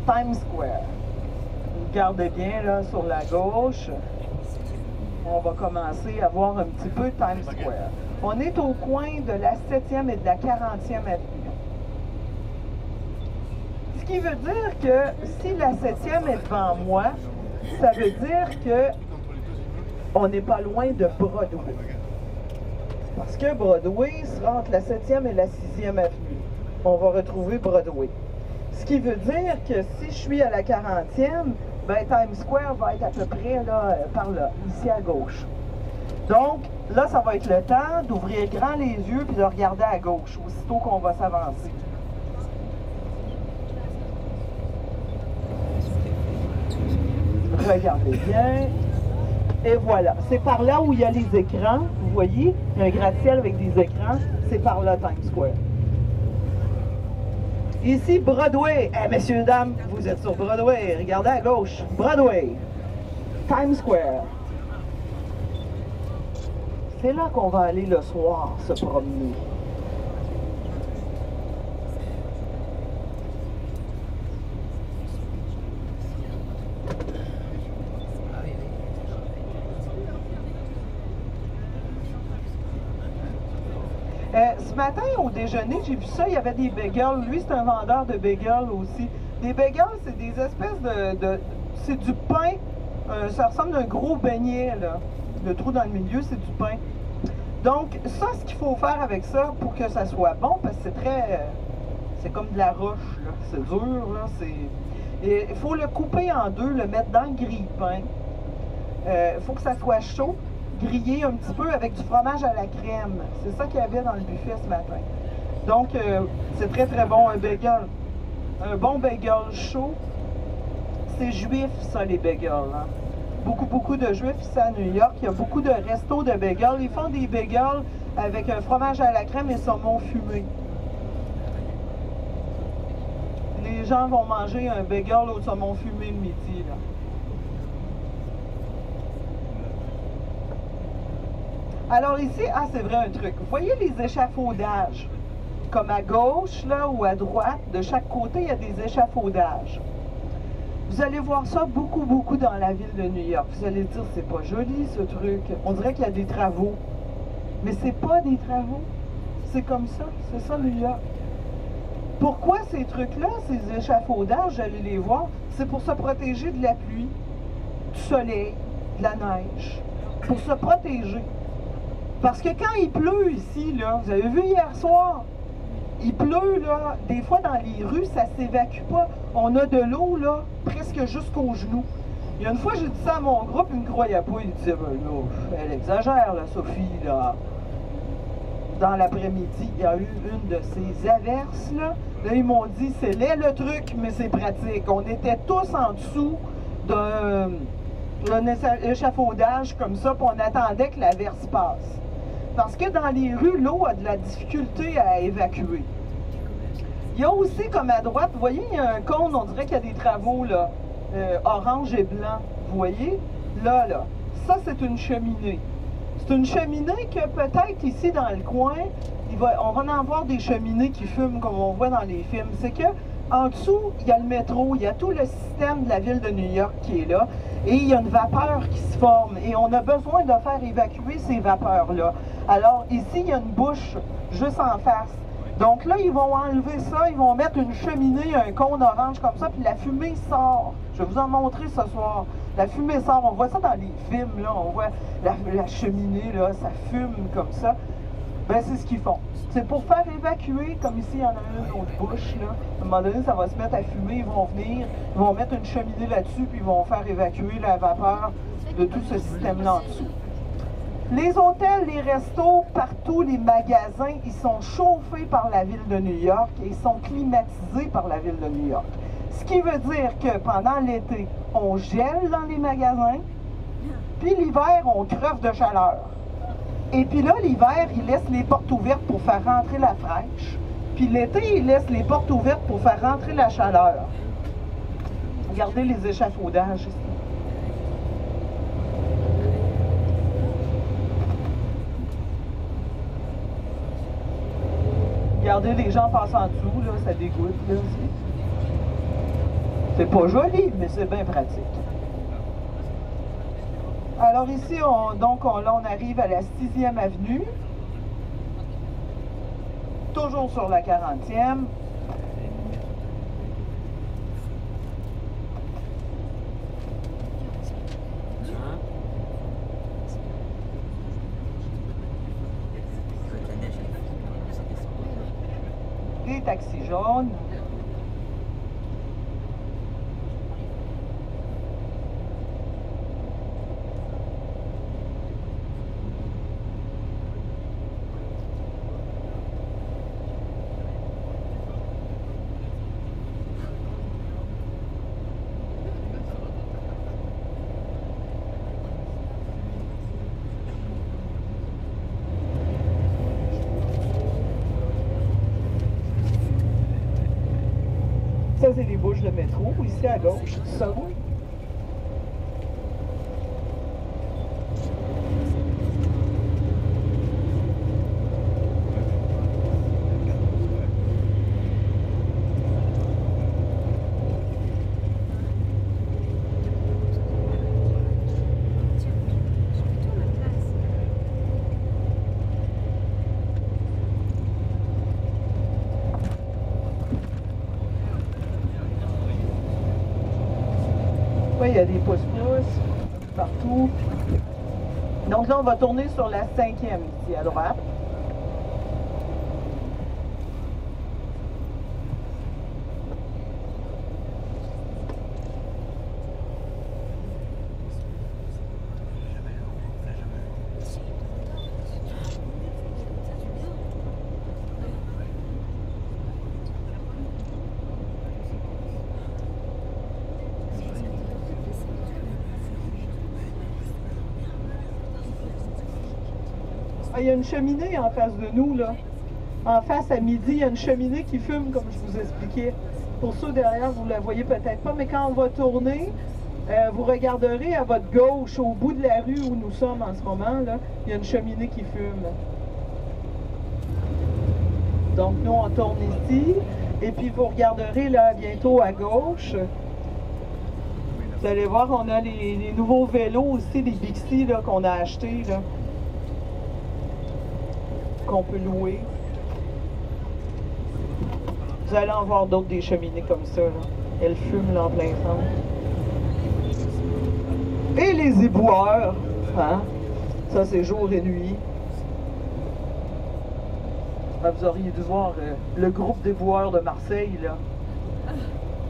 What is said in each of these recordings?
Times Square. Regardez bien là sur la gauche. On va commencer à voir un petit peu Times Square. On est au coin de la 7e et de la 40e avenue. Ce qui veut dire que si la 7e est devant moi, ça veut dire que on n'est pas loin de Broadway. Parce que Broadway sera entre la 7e et la 6e avenue. On va retrouver Broadway. Ce qui veut dire que si je suis à la 40e, ben Times Square va être à peu près là, par là, ici à gauche. Donc, là, ça va être le temps d'ouvrir grand les yeux puis de regarder à gauche, aussitôt qu'on va s'avancer. Regardez bien. Et voilà. C'est par là où il y a les écrans. Vous voyez, il y a un gratte-ciel avec des écrans. C'est par là, Times Square. Ici, Broadway. Eh, messieurs, dames, vous êtes sur Broadway. Regardez à gauche. Broadway. Times Square. C'est là qu'on va aller le soir se promener. Ce matin, au déjeuner, j'ai vu ça, il y avait des bagels. Lui, c'est un vendeur de bagels aussi. Des bagels, c'est des espèces c'est du pain. Ça ressemble à un gros beignet, là. Le trou dans le milieu, c'est du pain. Donc, ça, ce qu'il faut faire avec ça pour que ça soit bon, parce que c'est comme de la roche, là. C'est dur, là. Il faut le couper en deux, le mettre dans le grille-pain. Il faut que ça soit chaud. Grillé un petit peu avec du fromage à la crème. C'est ça qu'il y avait dans le buffet ce matin. Donc, c'est très, très bon, un bagel. Un bon bagel chaud. C'est juif, ça, les bagels. Hein? Beaucoup, beaucoup de juifs ici à New York. Il y a beaucoup de restos de bagels. Ils font des bagels avec un fromage à la crème et saumon fumé. Les gens vont manger un bagel au saumon fumé le midi, là. Alors ici, c'est vrai un truc. Vous voyez les échafaudages? Comme à gauche, là, ou à droite, de chaque côté, il y a des échafaudages. Vous allez voir ça beaucoup, beaucoup dans la ville de New York. Vous allez dire, c'est pas joli, ce truc. On dirait qu'il y a des travaux. Mais c'est pas des travaux. C'est comme ça. C'est ça, New York. Pourquoi ces trucs-là, ces échafaudages, j'allais les voir? C'est pour se protéger de la pluie, du soleil, de la neige. Pour se protéger. Parce que quand il pleut ici, là, vous avez vu hier soir, il pleut, là, des fois dans les rues, ça ne s'évacue pas. On a de l'eau, là, presque jusqu'aux genoux. Il y a une fois, j'ai dit ça à mon groupe, ils ne me croyaient pas. Ils disaient, ben là, elle exagère, là, Sophie, là. Dans l'après-midi, il y a eu une de ces averses, là. Là, ils m'ont dit, c'est laid le truc, mais c'est pratique. On était tous en dessous d'un échafaudage comme ça, puis on attendait que l'averse passe. Parce que dans les rues, l'eau a de la difficulté à évacuer. Il y a aussi, comme à droite, vous voyez, il y a un cône, on dirait qu'il y a des travaux, là, orange et blanc. Vous voyez? Là, là. Ça, c'est une cheminée. C'est une cheminée que peut-être ici, dans le coin, on va en voir des cheminées qui fument, comme on voit dans les films. C'est que en dessous, il y a le métro, il y a tout le système de la ville de New York qui est là, et il y a une vapeur qui se forme, et on a besoin de faire évacuer ces vapeurs-là. Alors, ici, il y a une bouche juste en face. Donc là, ils vont enlever ça, ils vont mettre une cheminée, un cône orange comme ça, puis la fumée sort. Je vais vous en montrer ce soir. La fumée sort, on voit ça dans les films, là, on voit la cheminée, là, ça fume comme ça. Ben, c'est ce qu'ils font. C'est pour faire évacuer, comme ici, il y en a une autre bouche, là. À un moment donné, ça va se mettre à fumer, ils vont venir, ils vont mettre une cheminée là-dessus, puis ils vont faire évacuer la vapeur de tout ce système-là en dessous. Les hôtels, les restos, partout, les magasins, ils sont chauffés par la ville de New York et ils sont climatisés par la ville de New York. Ce qui veut dire que pendant l'été, on gèle dans les magasins, puis l'hiver, on creve de chaleur. Et puis là, l'hiver, ils laissent les portes ouvertes pour faire rentrer la fraîche. Puis l'été, ils laissent les portes ouvertes pour faire rentrer la chaleur. Regardez les échafaudages ici. Regardez, les gens passent en dessous, là, ça dégoûte, là. C'est pas joli, mais c'est bien pratique. Alors ici, là, on arrive à la 6e avenue. Toujours sur la 40e. Des taxis jaunes. Ça, c'est les bouches de métro, ici à gauche, ça. Il y a des pouces-pouces partout. Donc là, on va tourner sur la 5e ici à droite. Il y a une cheminée en face de nous, là. En face, à midi, il y a une cheminée qui fume, comme je vous expliquais. Pour ceux derrière, vous ne la voyez peut-être pas, mais quand on va tourner, vous regarderez à votre gauche, au bout de la rue où nous sommes en ce moment, là, il y a une cheminée qui fume. Donc, nous, on tourne ici, et puis vous regarderez, là, bientôt à gauche. Vous allez voir, on a les nouveaux vélos aussi, les Bixi, là, qu'on a achetés, là, qu'on peut louer. Vous allez en voir d'autres des cheminées comme ça, là. Elles fument là en plein centre. Et les éboueurs, hein? Ça, c'est jour et nuit. Ah, vous auriez dû voir le groupe d'éboueurs de Marseille, là.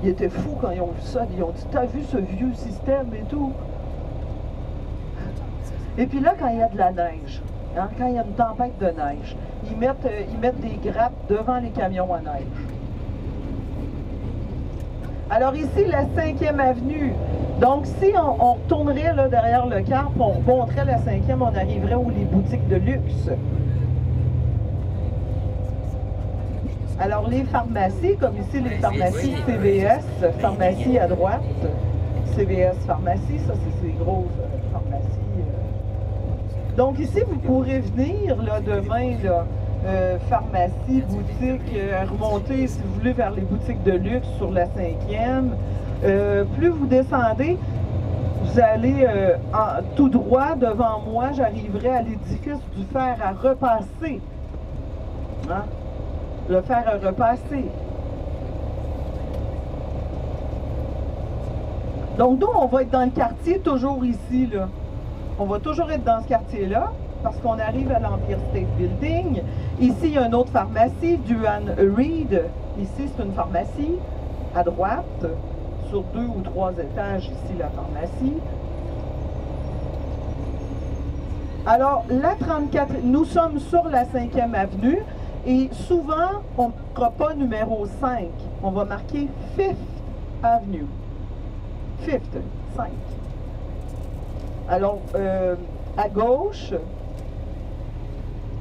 Ils étaient fous quand ils ont vu ça. Ils ont dit, t'as vu ce vieux système et tout? Et puis là, quand il y a de la neige, hein, quand il y a une tempête de neige, ils mettent des grappes devant les camions à neige. Alors ici, la 5e avenue. Donc si on retournerait là, derrière le camp, on remonterait la 5e, on arriverait où les boutiques de luxe. Alors les pharmacies, comme ici les pharmacies CVS, pharmacie à droite, CVS pharmacie, ça c'est ces grosses pharmacies. Donc ici, vous pourrez venir là, demain, là, pharmacie, boutique, remonter si vous voulez vers les boutiques de luxe sur la 5e. Plus vous descendez, vous allez tout droit devant moi, j'arriverai à l'édifice du fer à repasser. Hein? Le fer à repasser. Donc nous, on va être dans le quartier toujours ici, là. On va toujours être dans ce quartier-là, parce qu'on arrive à l'Empire State Building. Ici, il y a une autre pharmacie, Duane Reade. Ici, c'est une pharmacie, à droite, sur 2 ou 3 étages, ici, la pharmacie. Alors, la 34, nous sommes sur la 5e avenue, et souvent, on ne marquera pas numéro 5. On va marquer 5th Avenue. 5th, 5. Alors, à gauche,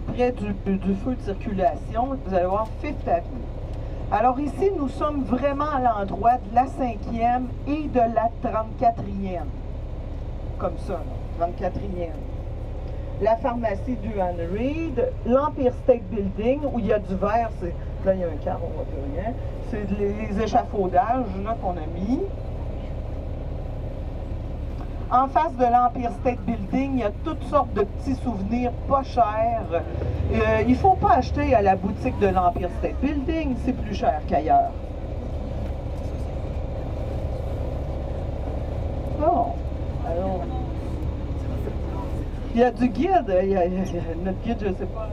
près du feu de circulation, vous allez voir 5th Avenue. Alors ici, nous sommes vraiment à l'endroit de la 5e et de la 34e. Comme ça, là, 34e. La pharmacie Duane Reade, l'Empire State Building, où il y a du vert, Là, il y a un car, on voit plus rien. C'est les échafaudages là, qu'on a mis. En face de l'Empire State Building, il y a toutes sortes de petits souvenirs pas chers. Il ne faut pas acheter à la boutique de l'Empire State Building, c'est plus cher qu'ailleurs. Bon, alors... Il y a du guide, notre guide, je ne sais pas...